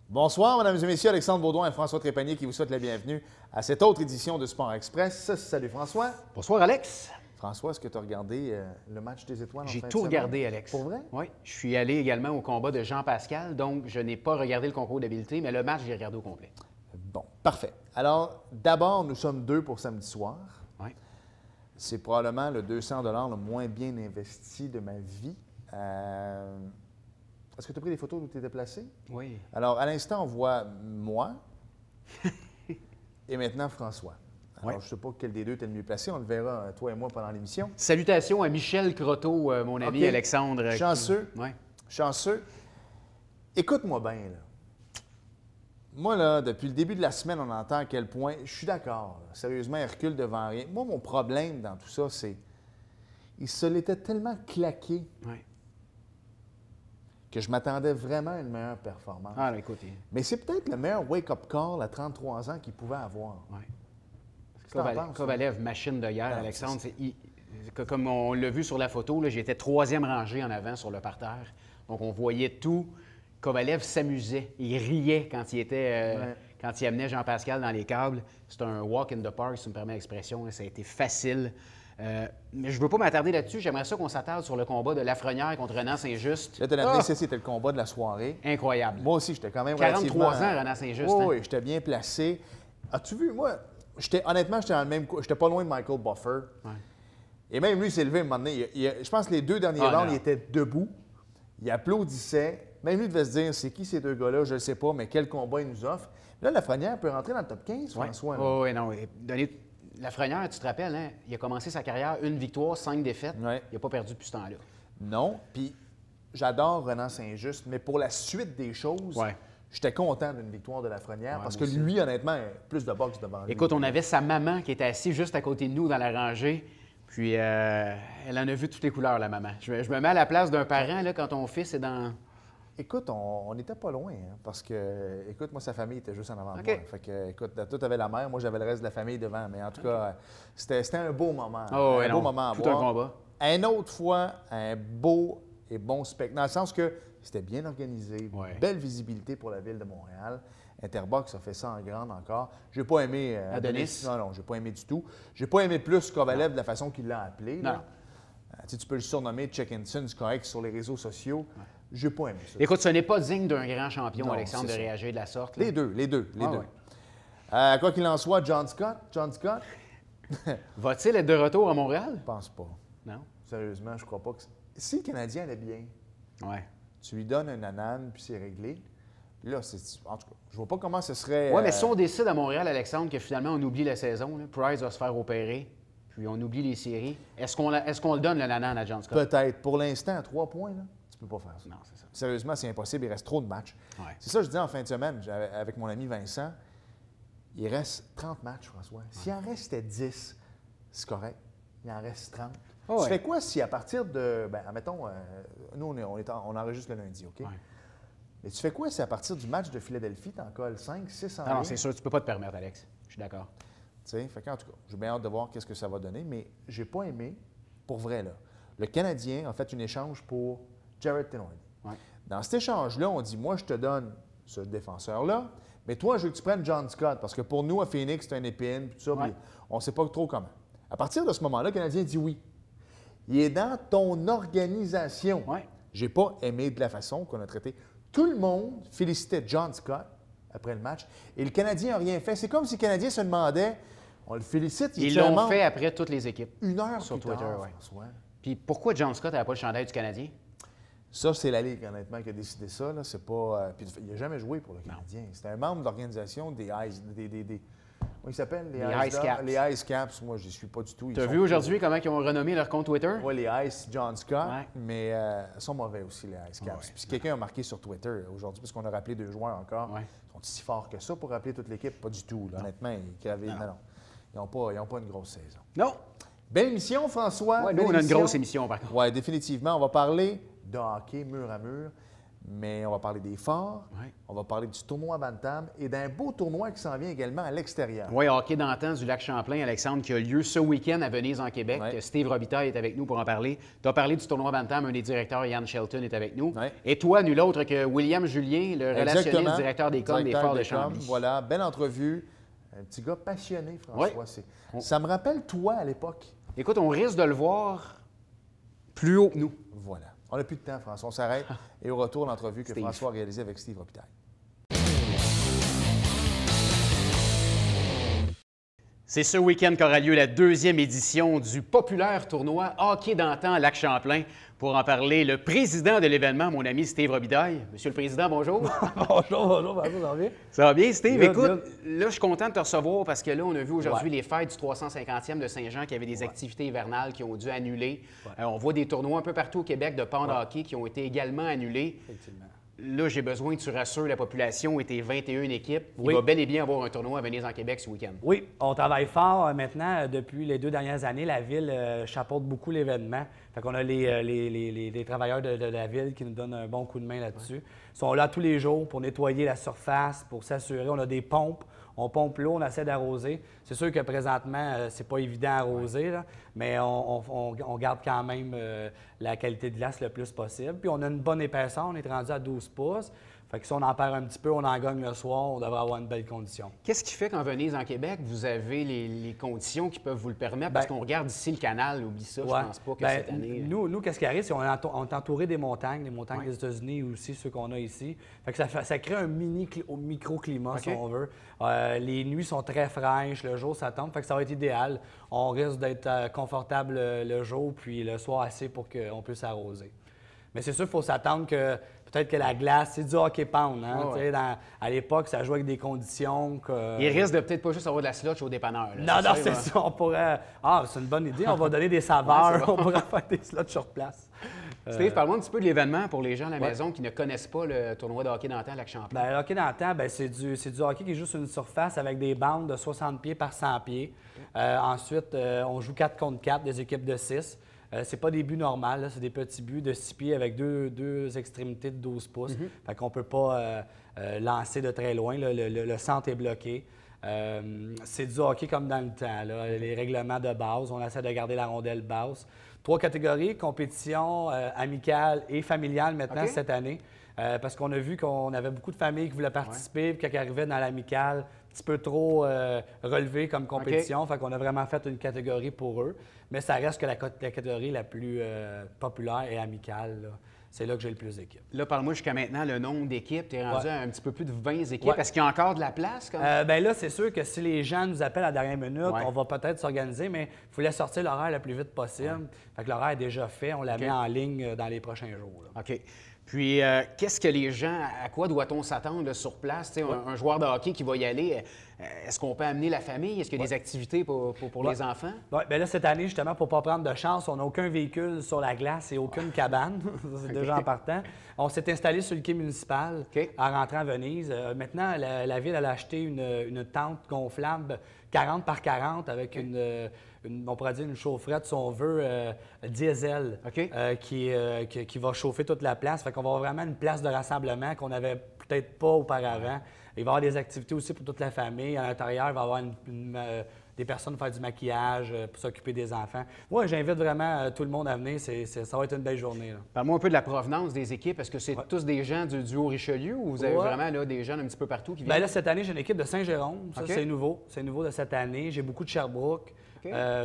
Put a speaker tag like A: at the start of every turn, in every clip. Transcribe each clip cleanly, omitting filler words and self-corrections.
A: Bonsoir, mesdames et messieurs, Alexandre Baudouin et François Trépanier qui vous souhaitent la bienvenue à cette autre édition de Sport Express. Salut François.
B: Bonsoir Alex.
A: François, est-ce que tu as regardé le match des étoiles en fin
B: J'ai
A: de
B: tout
A: semaine?
B: regardé, Alex.
A: Pour vrai?
B: Oui. Je suis allé également au combat de Jean Pascal, donc je n'ai pas regardé le concours d'habileté, mais le match, j'ai regardé au complet.
A: Bon, parfait. Alors, d'abord, nous sommes deux pour samedi soir.
B: Oui.
A: C'est probablement le 200 le moins bien investi de ma vie. Est-ce que tu as pris des photos où tu étais placé?
B: Oui.
A: Alors, à l'instant, on voit moi et maintenant François. Alors,
B: Ouais.
A: je ne sais pas quel des deux est le mieux placé. On le verra, toi et moi, pendant l'émission.
B: Salutations à Michel Croteau, mon ami
A: OK.
B: Alexandre.
A: Chanceux.
B: Oui.
A: Chanceux. Écoute-moi bien, là. Moi, là, depuis le début de la semaine, on entend à quel point... Je suis d'accord. Là. Sérieusement, il recule devant rien. Moi, mon problème dans tout ça, c'est... Il se l'était tellement claqué
B: Oui.
A: que je m'attendais vraiment à une meilleure performance.
B: Ah, là, écoute.
A: Mais c'est peut-être le meilleur wake-up call à 33 ans qu'il pouvait avoir.
B: Oui.
A: Qu'est-ce que t'en penses,
B: Kovalev, machine de guerre,
A: Ah,
B: Alexandre. Comme on l'a vu sur la photo, là, j'étais troisième rangée en avant sur le parterre. Donc, on voyait tout. Kovalev s'amusait. Il riait quand il était...
A: Ouais.
B: Quand il amenait Jean-Pascal dans les câbles. C'est un walk in the park, si tu me permets l'expression. Là. Ça a été facile. Mais je ne veux pas m'attarder là-dessus. J'aimerais ça qu'on s'attarde sur le combat de Lafrenière contre Renan Saint-Just.
A: Là, tu as l'amené, c'était le combat de la soirée.
B: Incroyable.
A: Moi aussi, j'étais quand même
B: 43
A: relativement...
B: ans, Renan Saint-Just.
A: Oui,
B: hein?
A: oui, j'étais bien placé. As-tu vu, moi, honnêtement, j'étais dans le même... J'étais pas loin de Michael Buffer.
B: Ouais.
A: Et même lui, il s'est levé à un moment donné. Je pense que les deux derniers
B: Ah,
A: rounds,
B: non.
A: il était debout. Il applaudissait. Même lui devait se dire, c'est qui ces deux gars-là? Je ne sais pas, mais quel combat ils nous offrent. Là, Lafrenière peut rentrer dans le top 15,
B: Ouais.
A: François. là.
B: Oh, oui, non. Lafrenière, tu te rappelles, hein? Il a commencé sa carrière, 1 victoire, 5 défaites.
A: Ouais.
B: Il n'a pas perdu depuis ce temps-là.
A: Non, puis j'adore Renan Saint-Just, mais pour la suite des choses,
B: Ouais.
A: j'étais content d'une victoire de Lafrenière
B: Ouais,
A: parce que
B: moi aussi.
A: lui, honnêtement, plus de boxe devant lui.
B: Écoute, on avait sa maman qui était assise juste à côté de nous dans la rangée. Puis, elle en a vu toutes les couleurs, la maman. Je me mets à la place d'un parent là, quand ton fils est dans...
A: Écoute, on n'était pas loin, hein, parce que, écoute, moi, sa famille était juste en avant de
B: OK.
A: moi. Fait que, écoute, toi, avait la mère, moi, j'avais le reste de la famille devant. Mais en tout cas, c'était un beau moment.
B: Oh,
A: un
B: ouais,
A: beau
B: non,
A: moment à
B: tout
A: voir.
B: un combat.
A: Une autre fois, un beau et bon spectacle. Dans le sens que c'était bien organisé,
B: Ouais.
A: belle visibilité pour la ville de Montréal. Interbox a fait ça en grande encore. J'ai pas aimé
B: Adonis.
A: Non, j'ai pas aimé du tout. J'ai pas aimé plus Kovalev de la façon qu'il l'a appelé. là.
B: Non.
A: Tu sais, tu peux le surnommer Chickenson, c'est correct sur les réseaux sociaux. J'ai pas aimé ça.
B: Écoute, ce n'est pas digne d'un grand champion,
A: Non,
B: Alexandre, de
A: c'est ça.
B: réagir de la sorte. là.
A: Les deux.
B: Ah, ouais.
A: Quoi qu'il en soit, John Scott,
B: Va-t-il être de retour à Montréal?
A: je pense pas.
B: Non?
A: Sérieusement, je crois pas que... Si le Canadien allait bien,
B: Ouais.
A: tu lui donnes un anane, puis c'est réglé. Là, en tout cas, je vois pas comment ce serait...
B: Oui, mais si on décide à Montréal, Alexandre, que finalement on oublie la saison, là, Price va se faire opérer, puis on oublie les séries, est-ce qu'on le donne le nanan à John Scott?
A: Peut-être. Pour l'instant, à 3 points, là, tu peux pas faire ça.
B: Non, c'est ça.
A: Sérieusement, c'est impossible. Il reste trop de matchs.
B: Ouais.
A: C'est ça que je dis en fin de semaine avec mon ami Vincent. Il reste 30 matchs, François. S'il en restait 10, c'est correct. Il en reste 30.
B: Oh,
A: tu
B: ouais.
A: fais quoi si à partir de... Ben, admettons, nous, on enregistre le lundi, OK?
B: Ouais.
A: Mais tu fais quoi si à partir du match de Philadelphie, tu en colles 5, 6 en
B: Ah non,
A: ligne?
B: c'est sûr, tu peux pas te permettre, Alex. Je suis d'accord.
A: Tu sais, fait qu'en tout cas, j'ai bien hâte de voir qu'est-ce que ça va donner, mais j'ai pas aimé, pour vrai, là. Le Canadien a fait un échange pour Jared Tenordi.
B: Ouais.
A: Dans cet échange-là, on dit, moi, je te donne ce défenseur-là, mais toi, je veux que tu prennes John Scott, parce que pour nous, à Phoenix, c'est un épine, puis tout ça,
B: Ouais.
A: puis on ne sait pas trop comment. À partir de ce moment-là, le Canadien dit oui. Il est dans ton organisation.
B: Ouais.
A: J'ai pas aimé de la façon qu'on a traité. Tout le monde félicitait John Scott après le match, et le Canadien n'a rien fait. C'est comme si le Canadien se demandait, on le félicite, il
B: Ils
A: est
B: l'ont
A: seulement
B: fait après toutes les équipes.
A: une heure
B: sur
A: plus
B: Twitter,
A: tard,
B: ouais.
A: François.
B: Puis pourquoi John Scott n'avait pas le chandail du Canadien?
A: Ça, c'est la Ligue, honnêtement, qui a décidé ça. Là. C'est pas, puis il n'a jamais joué pour le Canadien. C'est un membre d'organisation des Ice... Comment ils s'appellent?
B: Les Ice Caps.
A: Les Ice Caps. Moi, je ne suis pas du tout.
B: Tu as vu aujourd'hui comment ils ont renommé leur compte Twitter?
A: Oui, les Ice John Scott.
B: Ouais.
A: Mais ils sont mauvais aussi, les Ice Caps.
B: Ouais.
A: Puis quelqu'un a marqué sur Twitter aujourd'hui, parce qu'on a rappelé 2 joueurs encore.
B: Ouais.
A: Ils sont si forts que ça pour rappeler toute l'équipe? Pas du tout. Là. Honnêtement, ils n'ont pas une grosse saison.
B: Non.
A: Belle émission, François.
B: Ouais, nous,
A: Belle
B: on a une
A: émission.
B: grosse émission, par contre.
A: Oui, définitivement. On va parler de hockey mur à mur. Mais on va parler des forts, on va parler du tournoi Bantam et d'un beau tournoi qui s'en vient également à l'extérieur.
B: Oui, hockey d'antan du lac Champlain, Alexandre, qui a lieu ce week-end à Venise, en Québec. Steve Robitaille est avec nous pour en parler. Tu as parlé du tournoi Bantam, un des directeurs, Yann Shelton, est avec nous. Et toi, nul autre que William Julien, le relationniste, directeur des coms des Forts de Chambly.
A: Voilà, belle entrevue. Un petit gars passionné, François. Ça me rappelle toi à l'époque.
B: Écoute, on risque de le voir plus haut que nous.
A: Voilà. On n'a plus de temps, François. On s'arrête. Et au retour, l'entrevue que François a réalisée avec Steve Robitaille.
B: C'est ce week-end qu'aura lieu la 2e édition du populaire tournoi hockey d'antan à Lac-Champlain. Pour en parler, le président de l'événement, mon ami Steve Robitaille. Monsieur le Président, bonjour.
C: bonjour, ça va bien?
B: Ça va bien, Steve? Écoute, là, je suis content de te recevoir parce que là, on a vu aujourd'hui les fêtes du 350e de Saint-Jean qui avaient des activités hivernales qui ont dû annuler. On voit des tournois un peu partout au Québec de pand hockey qui ont été également annulés.
C: Effectivement.
B: Là, j'ai besoin que tu rassures la population et tes 21 équipes. Il va bel et bien avoir un tournoi à Venise en Québec ce week-end.
C: Oui, on travaille fort maintenant. Depuis les 2 dernières années, la Ville chapeaute beaucoup l'événement. Fait qu'on a les travailleurs de la Ville qui nous donnent un bon coup de main là-dessus. Ils sont là tous les jours pour nettoyer la surface, pour s'assurer. On a des pompes. On pompe l'eau, on essaie d'arroser. C'est sûr que présentement, c'est pas évident à arroser, là, mais on garde quand même la qualité de glace le plus possible. Puis on a une bonne épaisseur, on est rendu à 12 pouces. Fait que si on en perd un petit peu, on en gagne le soir, on devrait avoir une belle condition.
B: Qu'est-ce qui fait qu'en Venise, en Québec, vous avez les conditions qui peuvent vous le permettre? Parce qu'on regarde ici le canal, oublie ça, je pense pas que cette année...
C: Nous, qu'est-ce qui arrive, c'est qu'on est entouré des montagnes des États-Unis aussi, ceux qu'on a ici. Fait que ça crée un microclimat, si on veut. Les nuits sont très fraîches, le jour, ça tombe, fait que ça va être idéal. On risque d'être confortable le jour, puis le soir assez pour qu'on puisse arroser. Mais c'est sûr qu'il faut s'attendre que peut-être que la glace, c'est du hockey pound. Hein? À l'époque, ça jouait avec des conditions que...
B: Il risque de peut-être pas juste avoir de la slotch au dépanneur.
C: Là, non, c'est ça. On pourrait... Ah, c'est une bonne idée. On va donner des saveurs. On pourrait faire des slots sur place.
B: Steve, parle-moi un petit peu de l'événement pour les gens à la maison qui ne connaissent pas le tournoi de hockey d'antan à Lac-Champlain.
C: Le hockey d'antan, c'est du hockey qui joue sur une surface avec des bandes de 60 pieds par 100 pieds. Ensuite, on joue 4 contre 4, des équipes de 6. C'est pas des buts normaux, c'est des petits buts de 6 pieds avec deux extrémités de 12 pouces. Fait qu'on peut pas lancer de très loin. Le centre est bloqué. C'est du hockey comme dans le temps. Là. Les règlements de base, on essaie de garder la rondelle basse. 3 catégories, compétition amicale et familiale maintenant cette année. Parce qu'on a vu qu'on avait beaucoup de familles qui voulaient participer, puis qui arrivaient dans l'amicale un petit peu trop relevé comme compétition. Fait qu'on a vraiment fait une catégorie pour eux. Mais ça reste que la catégorie la plus populaire et amicale. Là. C'est là que j'ai le plus d'équipes.
B: Là, parle-moi jusqu'à maintenant le nombre d'équipes. Tu es rendu à un petit peu plus de 20 équipes. Est-ce qu'il y a encore de la place?
C: Là, c'est sûr que si les gens nous appellent à la dernière minute, on va peut-être s'organiser, mais il faut sortir l'horaire le plus vite possible. Fait que l'horaire est déjà fait. On la met en ligne dans les prochains jours. Là.
B: OK. Puis, qu'est-ce que les gens, à quoi doit-on s'attendre là, sur place? Un joueur de hockey qui va y aller, est-ce qu'on peut amener la famille? Est-ce qu'il y a des activités pour les enfants?
C: Oui, bien là, cette année, justement, pour ne pas prendre de chance, on n'a aucun véhicule sur la glace et aucune cabane. C'est déjà en partant. On s'est installé sur le quai municipal en rentrant à Venise. Maintenant, la Ville, elle a acheté une tente gonflable 40 par 40 avec on pourrait dire une chaufferette, si on veut, diesel, qui va chauffer toute la place. Fait qu'on va avoir vraiment une place de rassemblement qu'on n'avait peut-être pas auparavant. Il va y avoir des activités aussi pour toute la famille. À l'intérieur, il va y avoir des personnes faire du maquillage, pour s'occuper des enfants. Moi, j'invite vraiment tout le monde à venir. Ça va être une belle journée.
B: Parle-moi un peu de la provenance des équipes. Est-ce que c'est tous des gens du Haut-Richelieu ou vous avez vraiment là, des gens un petit peu partout qui viennent?
C: Bien là, cette année, j'ai une équipe de Saint-Jérôme. Ça, c'est nouveau. C'est nouveau de cette année. J'ai beaucoup de Sherbrooke.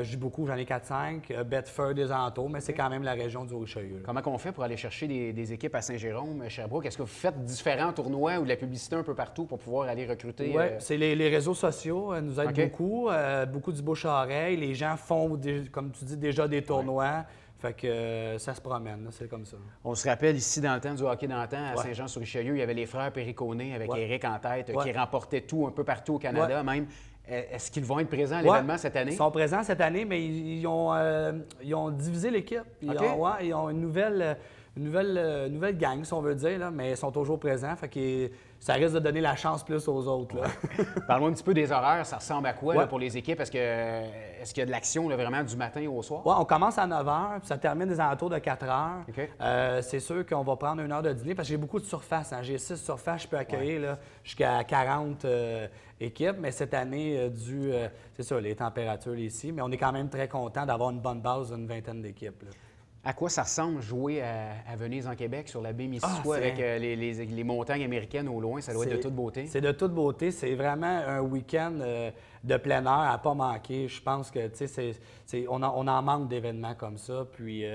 C: J'ai beaucoup, j'en ai 4-5. Bedford, des alentours, mais c'est quand même la région du Haut-Richelieu.
B: Comment on fait pour aller chercher des équipes à Saint-Jérôme, Sherbrooke? Est-ce que vous faites différents tournois ou de la publicité un peu partout pour pouvoir aller recruter?
C: Oui, c'est les réseaux sociaux nous aident beaucoup. Beaucoup du bouche-à-oreille. Les gens font, comme tu dis, déjà des tournois. Fait que ça se promène, c'est comme ça.
B: On se rappelle ici, dans le temps du hockey d'antan, à Saint-Jean-sur-Richelieu, il y avait les frères Périconé avec Éric en tête qui remportaient tout un peu partout au Canada même. Est-ce qu'ils vont être présents à l'événement cette année?
C: Ils sont présents cette année, mais ils ont divisé l'équipe. Ils ont une nouvelle gang, si on veut dire, là, mais ils sont toujours présents. Fait que ça risque de donner la chance plus aux autres.
B: Parle-moi un petit peu des horaires. Ça ressemble à quoi là, pour les équipes? Est-ce qu'il y a de l'action vraiment du matin au soir?
C: Oui, on commence à 9 h, puis ça termine des alentours de 4 h.
B: Okay.
C: C'est sûr qu'on va prendre 1 heure de dîner parce que j'ai beaucoup de surface. Hein. J'ai 6 surfaces, je peux accueillir jusqu'à 40 équipes. Mais cette année, c'est ça, les températures ici. Mais on est quand même très content d'avoir une bonne base d'une vingtaine d'équipes.
B: À quoi ça ressemble jouer à Venise, en Québec, sur la baie Missisquoi, avec les montagnes américaines au loin? Ça doit être de toute beauté.
C: C'est de toute beauté. C'est vraiment un week-end de plein air à ne pas manquer. Je pense que, tu sais, on en manque d'événements comme ça. Puis,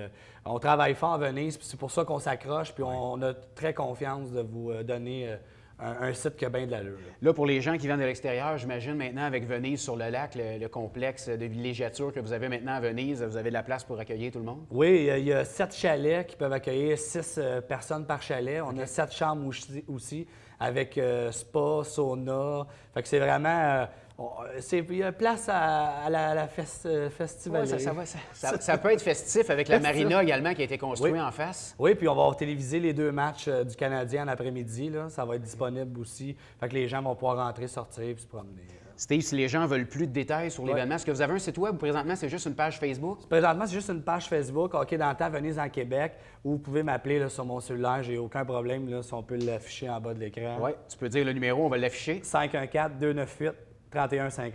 C: on travaille fort à Venise, puis c'est pour ça qu'on s'accroche. Puis, on a très confiance de vous donner un site qui a bien de l'allure.
B: Là, pour les gens qui viennent de l'extérieur, j'imagine maintenant avec Venise sur le lac, le complexe de villégiature que vous avez maintenant à Venise, vous avez de la place pour accueillir tout le monde?
C: Oui, il y a 7 chalets qui peuvent accueillir 6 personnes par chalet. On a 7 chambres aussi avec spa, sauna. Fait que c'est vraiment... il y a place à la festivalerie.
B: Ouais, ça peut être festif avec la marina également qui a été construite en face.
C: Oui, puis on va téléviser les 2 matchs du Canadien en après-midi. Ça va être disponible aussi. Fait que les gens vont pouvoir rentrer, sortir et se promener.
B: Steve, si les gens veulent plus de détails sur l'événement, est-ce que vous avez un site web ou présentement c'est juste une page Facebook?
C: Présentement, c'est juste une page Facebook, Hockey dans le temps, Venise en Québec, où vous pouvez m'appeler sur mon cellulaire. J'ai aucun problème là, si on peut l'afficher en bas de l'écran.
B: Oui, tu peux dire le numéro, on va l'afficher.
C: 514-298-3150.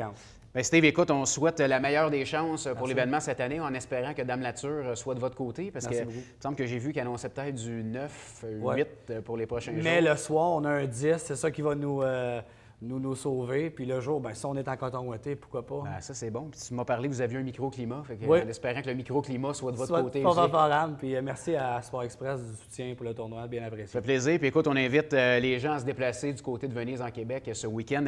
B: Bien, Steve, écoute, on souhaite la meilleure des chances pour l'événement cette année en espérant que Dame Nature soit de votre côté. Parce que il me semble que j'ai vu qu'il annonçait peut-être du 9, 8 pour les prochains jours.
C: Mais le soir, on a un 10, c'est ça qui va nous sauver. Puis le jour, bien, si on est en coton ouaté, pourquoi pas?
B: Ben, ça, c'est bon. Puis tu m'as parlé que vous aviez un microclimat. Fait que, en espérant que le microclimat soit de votre côté.
C: Favorable. Puis merci à Sport Express du soutien pour le tournoi. Bien apprécié.
B: Ça fait plaisir. Puis écoute, on invite les gens à se déplacer du côté de Venise en Québec ce week-end.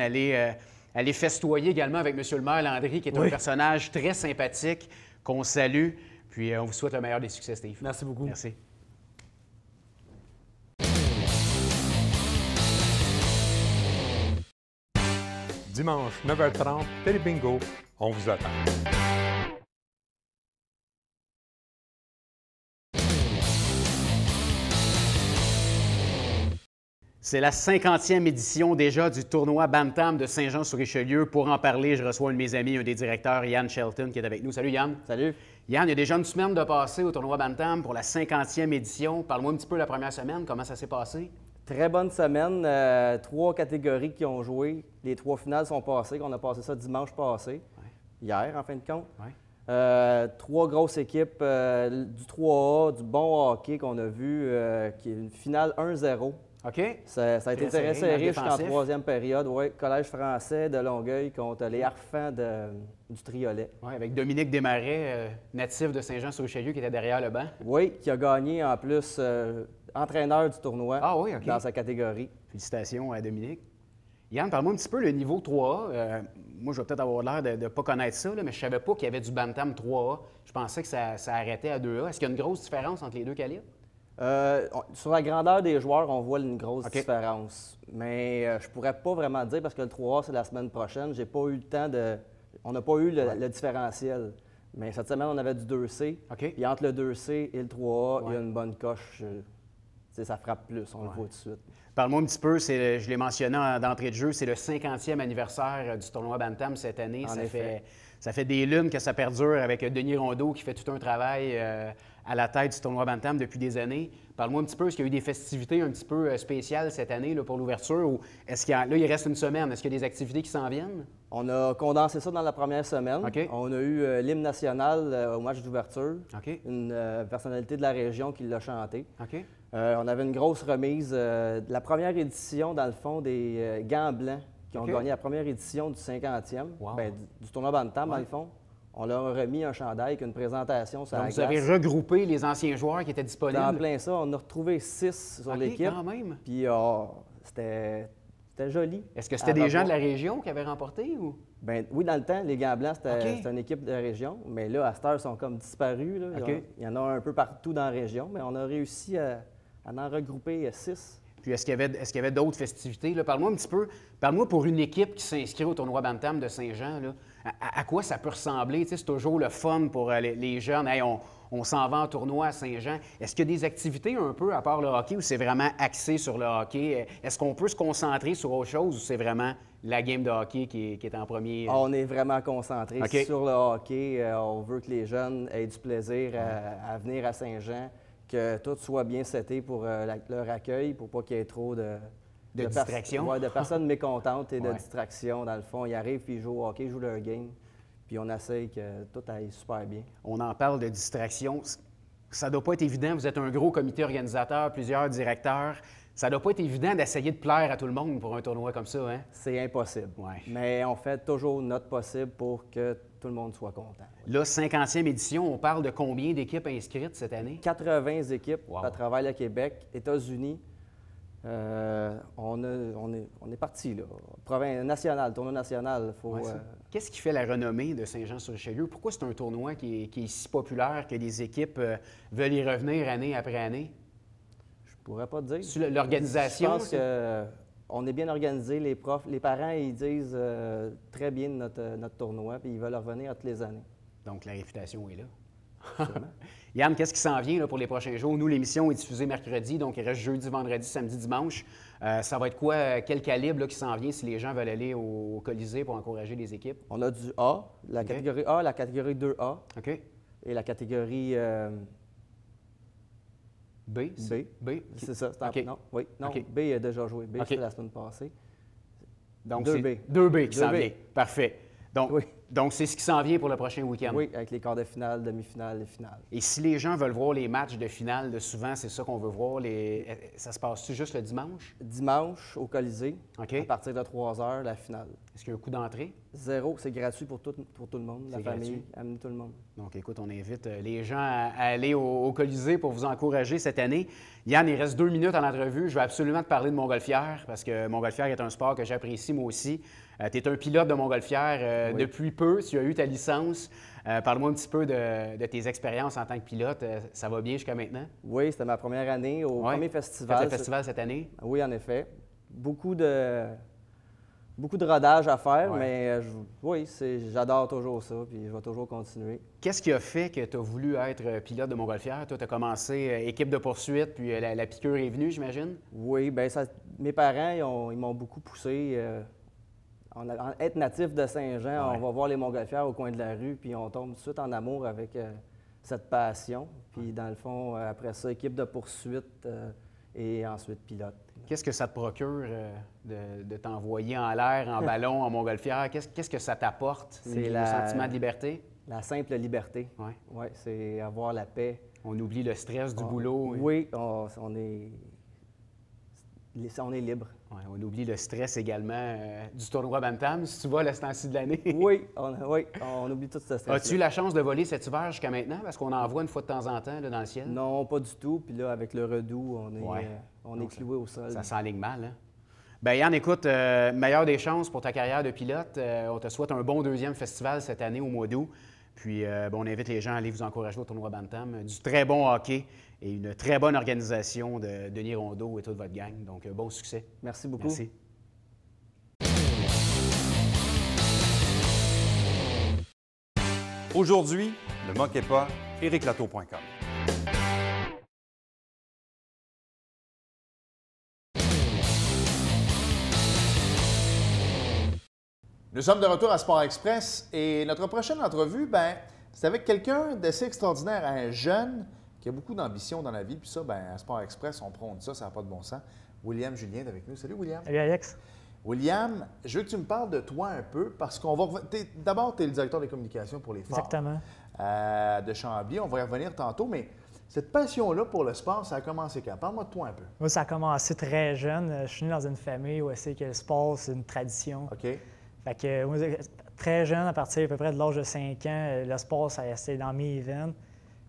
B: Aller festoyer également avec M. le maire Landry, qui est un personnage très sympathique qu'on salue. Puis on vous souhaite le meilleur des succès, Steve.
C: Merci beaucoup.
B: Merci.
D: Dimanche, 9h30, Télé Bingo, on vous attend.
B: C'est la 50e édition déjà du tournoi Bantam de Saint-Jean-sur-Richelieu. Pour en parler, je reçois un de mes amis, un des directeurs, Yann Shelton, qui est avec nous. Salut Yann.
E: Salut.
B: Yann, il y a déjà une semaine de passé au tournoi Bantam pour la 50e édition. Parle-moi un petit peu la première semaine, comment ça s'est passé?
E: Très bonne semaine. 3 catégories qui ont joué. Les 3 finales sont passées. On a passé ça dimanche passé, hier en fin de compte. 3 grosses équipes, du 3A, du bon hockey qu'on a vu, qui est une finale 1-0.
B: OK.
E: Ça a été très serré jusqu'en 3e période. Oui, Collège français de Longueuil contre les Harfans du Triolet.
B: Oui, avec Dominique Desmarais, natif de Saint-Jean-sur-Richelieu, qui était derrière le banc.
E: Oui, qui a gagné en plus entraîneur du tournoi dans sa catégorie.
B: Félicitations à Dominique. Yann, parle-moi un petit peu le niveau 3A. Moi, je vais peut-être avoir l'air de ne pas connaître ça, là, mais je ne savais pas qu'il y avait du Bantam 3A. Je pensais que ça arrêtait à 2A. Est-ce qu'il y a une grosse différence entre les deux calibres?
E: Sur la grandeur des joueurs, on voit une grosse différence. Mais je pourrais pas vraiment dire parce que le 3A, c'est la semaine prochaine. J'ai pas eu le temps de... On n'a pas eu le différentiel. Mais cette semaine, on avait du 2C. Puis entre le 2C et le 3A, il y a une bonne coche. Ça frappe plus, on le voit tout de suite.
B: Parle-moi un petit peu, je l'ai mentionné d'entrée de jeu, c'est le 50e anniversaire du tournoi Bantam cette année. Ça fait des lunes que ça perdure avec Denis Rondeau qui fait tout un travail à la tête du tournoi Bantam depuis des années. Parle-moi un petit peu, est-ce qu'il y a eu des festivités un petit peu spéciales cette année là, pour l'ouverture ou est-ce là, il reste une semaine? Est-ce qu'il y a des activités qui s'en viennent?
E: On a condensé ça dans la première semaine. On a eu l'hymne national au match d'ouverture. Une personnalité de la région qui l'a chanté. On avait une grosse remise. La première édition, dans le fond, des gants blancs qui ont gagné la première édition du 50e, du tournoi Bantam, dans le fond. On leur a remis un chandail avec une présentation sur la glace.
B: Vous avez regroupé les anciens joueurs qui étaient disponibles?
E: Dans plein ça. On a retrouvé 6 sur l'équipe.
B: Quand même.
E: Puis c'était joli.
B: Est-ce que c'était des gens de la région qui avaient remporté? Ou?
E: Bien, oui, dans le temps, les Gants Blancs, c'était une équipe de la région. Mais là, à cette heure, ils sont comme disparus. Là. Il y en a un peu partout dans la région, mais on a réussi à en regrouper 6.
B: Puis est-ce qu'il y avait d'autres festivités? Parle-moi un petit peu. Parle-moi pour une équipe qui s'inscrit au tournoi Bantam de Saint-Jean. À quoi ça peut ressembler? C'est toujours le fun pour les jeunes. Hey, on s'en va en tournoi à Saint-Jean. Est-ce qu'il y a des activités un peu à part le hockey ou c'est vraiment axé sur le hockey? Est-ce qu'on peut se concentrer sur autre chose ou c'est vraiment la game de hockey qui est en premier?
E: On est vraiment concentré sur le hockey. On veut que les jeunes aient du plaisir à venir à Saint-Jean, que tout soit bien seté pour leur accueil, pour pas qu'il y ait trop de
B: distraction?
E: De personnes mécontentes et de distractions. Dans le fond, ils arrivent puis ils jouent au hockey, ils jouent leur game, puis on essaye que tout aille super bien.
B: On en parle de distraction. Ça ne doit pas être évident. Vous êtes un gros comité organisateur, plusieurs directeurs. Ça ne doit pas être évident d'essayer de plaire à tout le monde pour un tournoi comme ça, hein?
E: C'est impossible.
B: Ouais.
E: Mais on fait toujours notre possible pour que tout le monde soit content.
B: Là, 50e édition, on parle de combien d'équipes inscrites cette année?
E: 80 équipes à travers le Québec, États-Unis. On est parti, là. Tournoi national.
B: Qu'est-ce qui fait la renommée de Saint-Jean-sur-Richelieu? Pourquoi c'est un tournoi qui est si populaire que les équipes veulent y revenir année après année?
E: Je pourrais pas te dire.
B: L'organisation?
E: Je pense qu'on est bien organisé. Les profs, les parents, ils disent très bien de notre tournoi, puis ils veulent revenir à toutes les années.
B: Donc, la réputation est là. Yann, qu'est-ce qui s'en vient là, pour les prochains jours? Nous, l'émission est diffusée mercredi, donc il reste jeudi, vendredi, samedi, dimanche. Ça va être quoi? Quel calibre là, qui s'en vient si les gens veulent aller au Colisée pour encourager les équipes?
E: On a du A, la catégorie A, la catégorie 2A.
B: OK.
E: Et la catégorie
B: B.
E: C'est ça.
B: Okay.
E: Non, oui. Non,
B: okay.
E: B a déjà joué. B, c'était la semaine passée.
B: Donc,
E: 2B.
B: 2B qui s'en vient. Parfait. Donc,
E: oui.
B: Donc, c'est ce qui s'en vient pour le prochain week-end.
E: Oui, avec les quarts de finale, demi-finale et finale.
B: Et si les gens veulent voir les matchs de finale, de souvent, c'est ça qu'on veut voir. Ça se passe-tu juste le dimanche?
E: Dimanche, au Colisée,
B: okay.
E: À partir de 3 h, la finale.
B: Est-ce qu'il y a un coût d'entrée?
E: 0, c'est gratuit pour tout le monde, la famille, amener tout le monde.
B: Donc, écoute, on invite les gens à aller au Colisée pour vous encourager cette année. Yann, il reste 2 minutes à l'entrevue. Je vais absolument te parler de Montgolfière parce que Montgolfière est un sport que j'apprécie moi aussi. Tu es un pilote de Montgolfière depuis peu. Tu as eu ta licence. Parle-moi un petit peu de tes expériences en tant que pilote. Ça va bien jusqu'à maintenant?
E: Oui, c'était ma première année au premier festival.
B: Le festival cette année?
E: Oui, en effet. Beaucoup de rodage à faire, mais j'adore toujours ça, puis je vais toujours continuer.
B: Qu'est-ce qui a fait que tu as voulu être pilote de Montgolfière? Toi, tu as commencé équipe de poursuite, puis la piqûre est venue, j'imagine?
E: Oui, bien, mes parents, ils m'ont beaucoup poussé. Être natif de Saint-Jean, on va voir les Montgolfières au coin de la rue, puis on tombe tout de suite en amour avec cette passion. Puis, dans le fond, après ça, équipe de poursuite et ensuite pilote.
B: Qu'est-ce que ça te procure de t'envoyer en l'air, en ballon, en Montgolfière? Qu'est-ce que ça t'apporte? C'est le sentiment de liberté?
E: La simple liberté.
B: Oui.
E: Oui, c'est avoir la paix.
B: On oublie le stress du boulot.
E: Oui, on est libre.
B: Ouais, on oublie le stress également du tournoi Bantam, si tu vois, le ce temps-ci de l'année.
E: Oui, on oublie tout ce stress.
B: As-tu eu la chance de voler cet hiver jusqu'à maintenant? Parce qu'on en voit une fois de temps en temps là, dans le ciel.
E: Non, pas du tout. Puis là, avec le redoux, on est cloué au sol.
B: Ça s'enligne mal, hein? Bien, Yann, écoute, meilleure des chances pour ta carrière de pilote. On te souhaite un bon 2e festival cette année au mois d'août. Puis, on invite les gens à aller vous encourager au tournoi Bantam. Du très bon hockey et une très bonne organisation de Denis Rondeau et toute votre gang. Donc, bon succès.
E: Merci beaucoup.
B: Merci.
F: Aujourd'hui, ne manquez pas ériclateau.com.
A: Nous sommes de retour à Sport Express et notre prochaine entrevue, c'est avec quelqu'un d'assez extraordinaire, un jeune qui a beaucoup d'ambition dans la vie. Puis ça, à Sport Express, on prône ça, ça n'a pas de bon sens. William Julien est avec nous. Salut, William.
G: Salut, Alex.
A: William, je veux que tu me parles de toi un peu parce qu'on va... D'abord, tu es le directeur des communications pour les Forts.
G: Exactement.
A: De Chambly. On va y revenir tantôt, mais cette passion-là pour le sport, ça a commencé quand? Parle-moi de toi un peu.
G: Moi, ça a commencé très jeune. Je suis né dans une famille où c'est que le sport, c'est une tradition.
A: OK.
G: Fait que moi, très jeune, à partir à peu près de l'âge de 5 ans, le sport, c'était dans mes veines.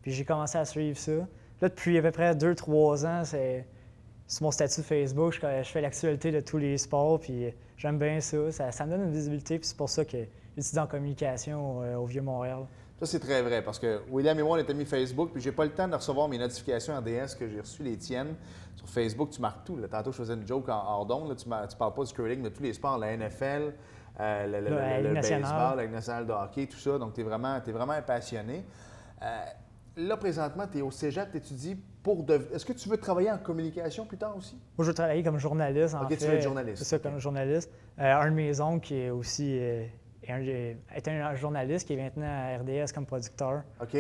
G: Puis j'ai commencé à suivre ça. Là, depuis à peu près 2-3 ans, c'est sur mon statut de Facebook, je fais l'actualité de tous les sports, puis j'aime bien ça. Ça me donne une visibilité, puis c'est pour ça que j'étudie en communication au Vieux-Montréal.
A: Ça, c'est très vrai, parce que William et moi, on est amis Facebook, puis j'ai pas le temps de recevoir mes notifications RDS que j'ai reçues, les tiennes. Sur Facebook, tu marques tout. Là. Tantôt, je faisais une joke en hors d'onde. Tu parles pas du curling, mais tous les sports, la NFL, le baseball, la Ligue nationale de hockey, tout ça. Donc, tu es vraiment passionné. là, présentement, tu es au cégep, tu étudies pour Est-ce que tu veux travailler en communication plus tard aussi?
G: Moi, je veux travailler comme journaliste, en fait.
A: OK, tu veux être journaliste.
G: C'est ça, comme journaliste. Un de mes oncles qui est aussi est un journaliste qui est maintenant à RDS comme producteur.
A: OK.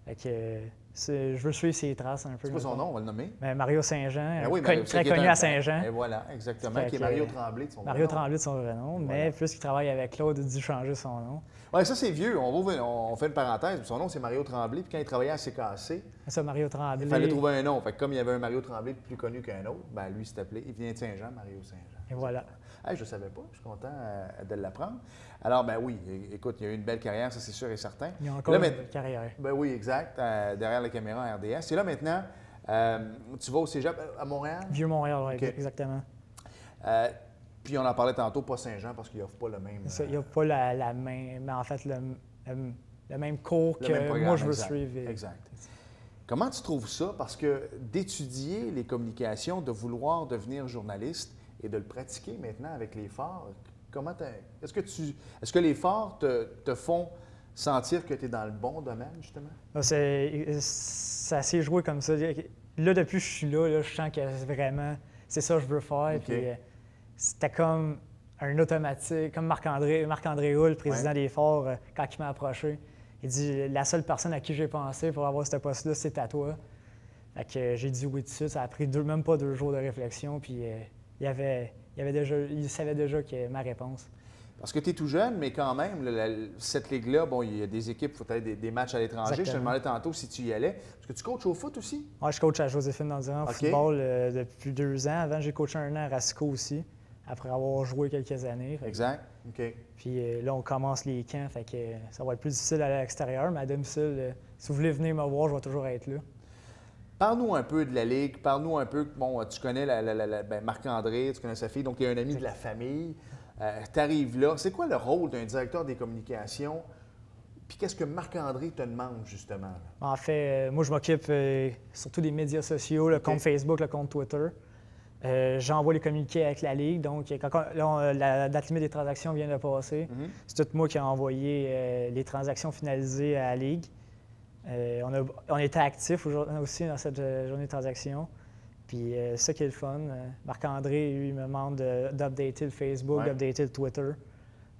G: Fait que, je veux suivre ses traces un peu.
A: C'est quoi son nom, on va le nommer?
G: Mario Saint-Jean,
A: oui,
G: très connu à Saint-Jean.
A: Et voilà, exactement, qui est Mario Tremblay de son vrai nom.
G: Mario Tremblay de son vrai nom, mais puisqu'il travaille avec Claude, il a dû changer son nom.
A: Oui, ça c'est vieux. On fait une parenthèse. Son nom, c'est Mario Tremblay. Puis quand il travaillait à CKC,
G: c'est ça, Mario Tremblay.
A: Il fallait trouver un nom. Fait que comme il y avait un Mario Tremblay plus connu qu'un autre, ben lui, il s'appelait. Il vient de Saint-Jean, Mario Saint-Jean.
G: Et voilà.
A: Hey, je ne savais pas. Je suis content de l'apprendre. Alors, ben oui, écoute, il y a eu une belle carrière, ça c'est sûr et certain.
G: Il y a encore une belle carrière.
A: Ben oui, exact. Derrière la caméra à RDS. Et là maintenant, tu vas au cégep à Montréal?
G: Vieux-Montréal, oui, exactement.
A: Puis on en parlait tantôt, pas Saint-Jean, parce qu'il n'offre pas le même...
G: Il n'y a pas la même... Mais en fait, le même cours que moi, je veux suivre.
A: Exact. Comment tu trouves ça? Parce que d'étudier les communications, de vouloir devenir journaliste et de le pratiquer maintenant avec les phares, est-ce que les phares te font sentir que tu es dans le bon domaine, justement?
G: Ça s'est joué comme ça. Là, depuis que je suis là, je sens que vraiment, c'est ça que je veux faire.
A: Okay.
G: Puis, c'était comme un automatique, comme Marc-André Hull, le président des Phares, quand il m'a approché. Il dit « La seule personne à qui j'ai pensé pour avoir ce poste-là, c'est à toi. » Fait que j'ai dit oui tout de suite. Ça a pris même pas 2 jours de réflexion. Puis il savait déjà que ma réponse.
A: Parce que tu es tout jeune, mais quand même, cette ligue-là, bon, il y a des équipes, il faut peut-être des matchs à l'étranger. Je te demandais tantôt si tu y allais. Est-ce que tu coaches au foot aussi?
G: Oui, je coach à Joséphine Dandurand au football depuis 2 ans. Avant, j'ai coaché 1 an à Racicot aussi, après avoir joué quelques années.
A: Exact. OK.
G: Puis là, on commence les camps, fait que ça va être plus difficile à l'extérieur, mais à domicile, si vous voulez venir me voir, je vais toujours être là.
A: Parle-nous un peu de la Ligue, parle-nous un peu, bon, tu connais Marc-André, tu connais sa fille, donc il y a un ami de la famille. Tu arrives là. C'est quoi le rôle d'un directeur des communications? Puis qu'est-ce que Marc-André te demande, justement?
G: En fait, moi, je m'occupe surtout des médias sociaux, le compte Facebook, le compte Twitter. J'envoie les communiqués avec la Ligue. Donc, la date limite des transactions vient de passer. C'est tout moi qui ai envoyé les transactions finalisées à la Ligue. On était actifs aussi dans cette journée de transaction. Puis c'est ça qui est le fun. Marc-André, lui, il me demande d'updater le Facebook, d'updater le Twitter.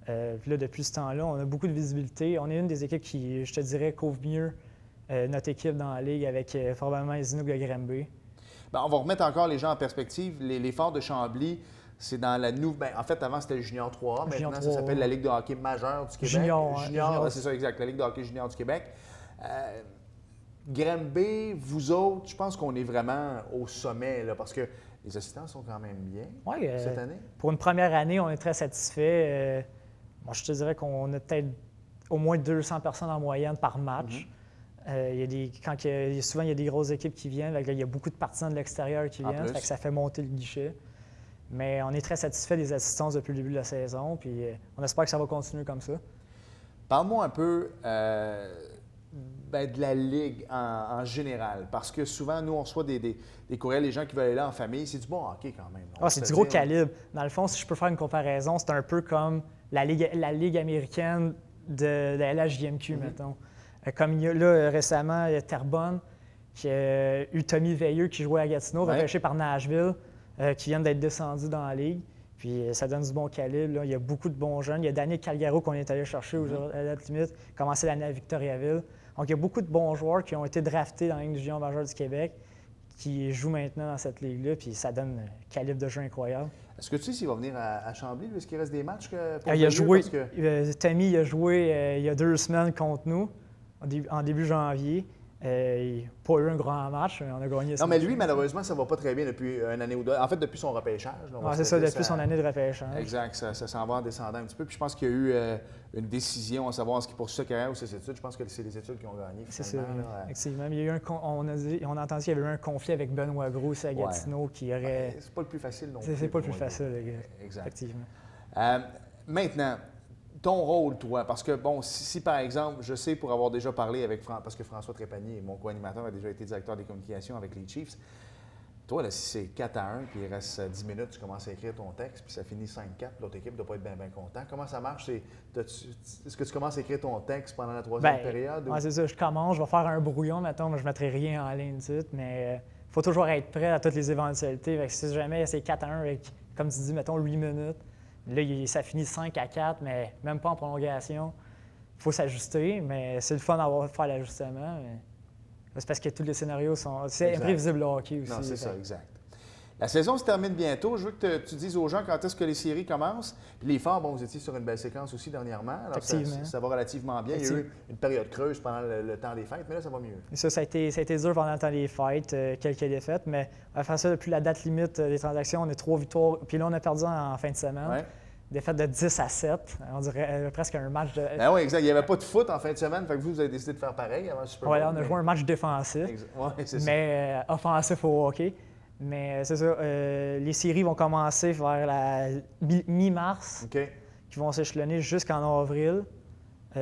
G: Puis là, depuis ce temps-là, on a beaucoup de visibilité. On est une des équipes qui, je te dirais, couvre mieux notre équipe dans la Ligue avec probablement les Inuits de Granby.
A: Bien, on va remettre encore les gens en perspective. Les Phares de Chambly, c'est dans la nouvelle... en fait, avant, c'était le Junior 3A. Maintenant, ça s'appelle la Ligue de hockey majeure du Québec. Junior, c'est ça, exact. La Ligue de hockey junior du Québec. Granby, vous autres, je pense qu'on est vraiment au sommet, là, parce que les assistants sont quand même bien cette année. Pour
G: une première année, on est très satisfait. Moi, je te dirais qu'on a peut-être au moins 200 personnes en moyenne par match. Souvent, il y a des grosses équipes qui viennent. Il y a beaucoup de partisans de l'extérieur qui viennent. Ça fait monter le guichet. Mais on est très satisfait des assistances depuis le début de la saison. Puis on espère que ça va continuer comme ça.
A: Parle-moi un peu de la Ligue en général. Parce que souvent, nous, on reçoit des courriels, les gens qui veulent aller là en famille. C'est du bon hockey quand même.
G: C'est du gros calibre. Dans le fond, si je peux faire une comparaison, c'est un peu comme la Ligue américaine de la LHJMQ, mettons. Comme il y a là récemment, il y a Terrebonne, qui a eu Tommy Veilleux qui jouait à Gatineau, repêché par Nashville, qui viennent d'être descendus dans la Ligue. Puis ça donne du bon calibre. Là. Il y a beaucoup de bons jeunes. Il y a Daniel Calgaro qu'on est allé chercher à la date limite, commencé l'année à Victoriaville. Donc il y a beaucoup de bons joueurs qui ont été draftés dans la Ligue du junior majeur du Québec, qui jouent maintenant dans cette ligue-là, puis ça donne un calibre de jeu incroyable.
A: Est-ce que tu sais s'il va venir à Chambly? Est-ce qu'il reste des matchs pour
G: il a joué, Tommy a joué il y a 2 semaines contre nous, en début janvier. Pas eu un grand match, on a gagné.
A: Non, mais lui, malheureusement, ça ne va pas très bien depuis une année ou deux. En fait, depuis son repêchage.
G: C'est ça, depuis son année de repêchage.
A: Exact, ça s'en va en descendant un petit peu. Puis je pense qu'il y a eu une décision à savoir ce qui poursuit sa carrière ou ses études. Je pense que c'est les études qui ont gagné.
G: C'est ça, effectivement. Il y a eu on a entendu qu'il y avait eu un conflit avec Benoît Gros à Gatineau qui aurait...
A: C'est pas le plus facile non plus.
G: C'est pas le plus facile,
A: exact.
G: Effectivement.
A: Maintenant, ton rôle, toi, parce que, bon, si par exemple, je sais pour avoir déjà parlé avec parce que François Trépanier, mon co-animateur, a déjà été directeur des communications avec les Chiefs, Toi, là, si c'est 4-1, puis il reste 10 minutes, tu commences à écrire ton texte, puis ça finit 5-4, l'autre équipe ne doit pas être bien content. Comment ça marche? Est-ce que tu commences à écrire ton texte pendant la troisième période?
G: Oui, c'est ça. Je commence, je vais faire un brouillon, mettons, mais je ne mettrai rien en ligne tout de suite, mais il faut toujours être prêt à toutes les éventualités. Fait que si jamais c'est 4-1 avec, comme tu dis, mettons 8 minutes, là, ça finit 5-4, mais même pas en prolongation. Il faut s'ajuster, mais c'est le fun d'avoir faire l'ajustement. C'est parce que tous les scénarios sont... C'est imprévisible le hockey aussi.
A: Non, c'est ça, exact. La saison se termine bientôt. Je veux que tu dises aux gens quand est-ce que les séries commencent. Puis les Forts, bon, vous étiez sur une belle séquence aussi dernièrement. Alors ça va relativement bien. Il y a eu une période creuse pendant le temps des fêtes, mais là, ça va mieux.
G: Et ça a été dur pendant le temps des fêtes, quelques défaites, mais à faire ça, depuis la date limite des transactions, on a 3 victoires. Puis là, on a perdu en fin de semaine. Ouais. Défaite de 10-7. On dirait presque un match de...
A: Ben oui, exact. Il n'y avait pas de foot en fin de semaine. Fait que vous avez décidé de faire pareil avant le Super Bowl.
G: Oui, on a joué un match défensif. Mais offensif au hockey. Mais c'est ça. Les séries vont commencer vers la mi-mars. Qui vont s'échelonner jusqu'en avril. On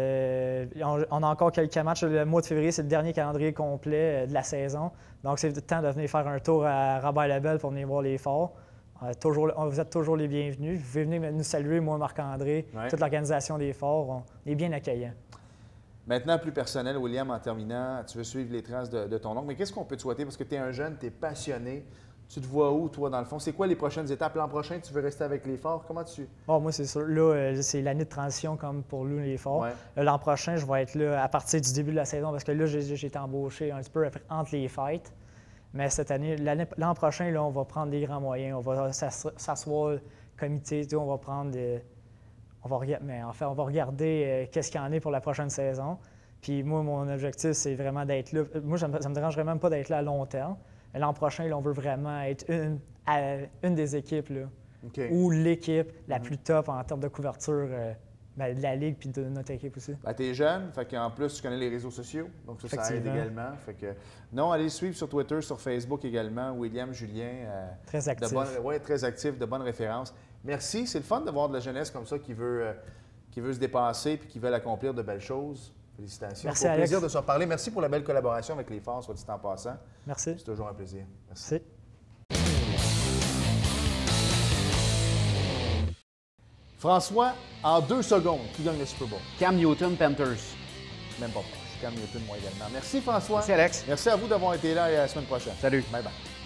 G: a encore quelques matchs. Le mois de février, c'est le dernier calendrier complet de la saison. Donc, c'est le temps de venir faire un tour à Robert-Lebel pour venir voir les Forts. Vous êtes toujours les bienvenus. Vous pouvez venir nous saluer, moi, Marc-André, toute l'organisation des Forts. On est bien accueillants.
A: Maintenant, plus personnel, William, en terminant, tu veux suivre les traces de ton oncle. Mais qu'est-ce qu'on peut te souhaiter? Parce que tu es un jeune, tu es passionné. Tu te vois où, toi, dans le fond? C'est quoi les prochaines étapes? L'an prochain, tu veux rester avec les Forts? Comment tu...
G: Moi, c'est sûr. Là, c'est l'année de transition comme pour nous, les Forts. Ouais. L'an prochain, je vais être là à partir du début de la saison parce que là, j'ai été embauché un petit peu entre les fêtes. Mais cette année, l'an prochain, là, on va prendre des grands moyens. On va s'asseoir, comité, on va prendre on va regarder qu'est-ce qu'il y en a pour la prochaine saison. Puis moi, mon objectif, c'est vraiment d'être là. Moi, ça me dérangerait même pas d'être là à long terme. L'an prochain, là, on veut vraiment être une des équipes, là, ou l'équipe la plus top en termes de couverture de la Ligue puis de notre équipe aussi.
A: Tu es jeune, fait qu'en plus, tu connais les réseaux sociaux, donc ça aide également. Fait que, non, allez suivre sur Twitter, sur Facebook également, William Julien.
G: Très actif.
A: Très actif, de bonnes références. Merci, c'est le fun de voir de la jeunesse comme ça qui veut se dépasser puis qui veut accomplir de belles choses. Félicitations.
G: Merci,
A: c'est un
G: Alex.
A: plaisir de se reparler. Merci pour la belle collaboration avec les Forts, soit dit en passant.
G: Merci.
A: C'est toujours un plaisir. Merci. François, en 2 secondes, qui gagne le Super Bowl?
B: Cam Newton, Panthers.
A: Même pas proche. Cam Newton, moi également. Merci François.
B: Merci Alex.
A: Merci à vous d'avoir été là et à la semaine prochaine.
B: Salut.
A: Bye bye.